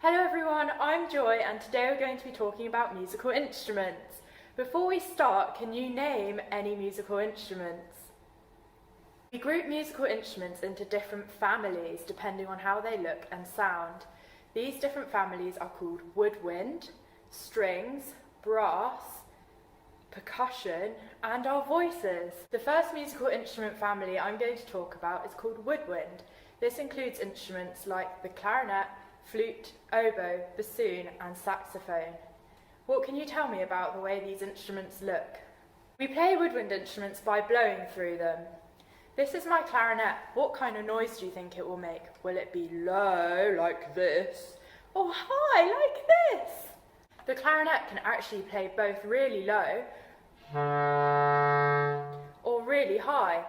Hello everyone, I'm Joy and today we're going to be talking about musical instruments. Before we start, can you name any musical instruments? We group musical instruments into different families depending on how they look and sound. These different families are called woodwind, strings, brass, percussion, and our voices. The first musical instrument family I'm going to talk about is called woodwind. This includes instruments like the clarinet, flute, oboe, bassoon, and saxophone. What can you tell me about the way these instruments look? We play woodwind instruments by blowing through them. This is my clarinet. What kind of noise do you think it will make? Will it be low, like this, or high, like this? The clarinet can actually play both really low or really high.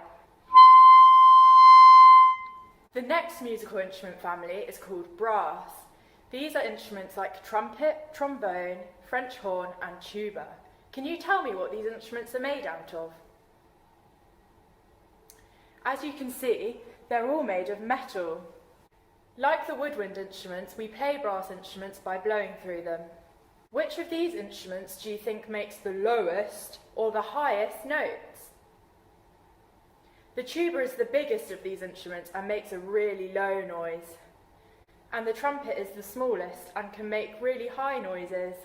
The next musical instrument family is called brass. These are instruments like trumpet, trombone, French horn, and tuba. Can you tell me what these instruments are made out of? As you can see, they're all made of metal. Like the woodwind instruments, we play brass instruments by blowing through them. Which of these instruments do you think makes the lowest or the highest notes? The tuba is the biggest of these instruments and makes a really low noise. And the trumpet is the smallest and can make really high noises.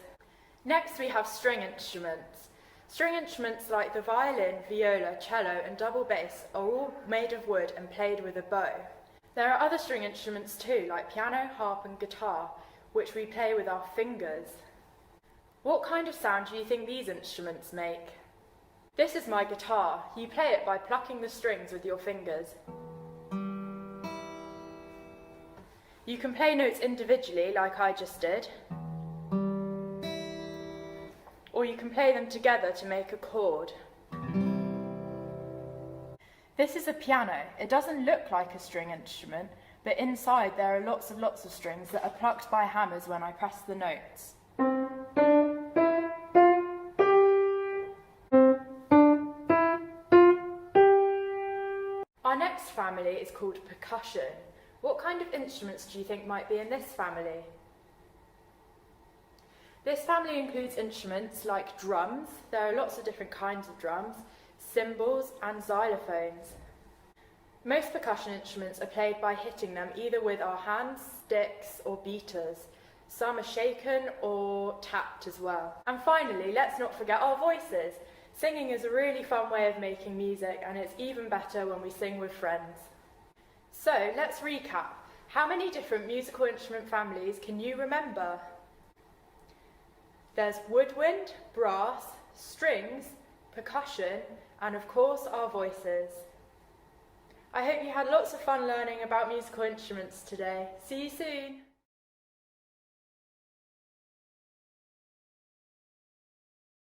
Next we have string instruments. String instruments like the violin, viola, cello and double bass are all made of wood and played with a bow. There are other string instruments too, like piano, harp and guitar, which we play with our fingers. What kind of sound do you think these instruments make? This is my guitar. You play it by plucking the strings with your fingers. You can play notes individually, like I just did, or you can play them together to make a chord. This is a piano. It doesn't look like a string instrument, but inside there are lots of strings that are plucked by hammers when I press the notes. Our next family is called percussion. What kind of instruments do you think might be in this family? This family includes instruments like drums. There are lots of different kinds of drums, cymbals and xylophones. Most percussion instruments are played by hitting them either with our hands, sticks or beaters. Some are shaken or tapped as well. And finally, let's not forget our voices. Singing is a really fun way of making music, and it's even better when we sing with friends. So let's recap. How many different musical instrument families can you remember? There's woodwind, brass, strings, percussion, and of course our voices. I hope you had lots of fun learning about musical instruments today. See you soon!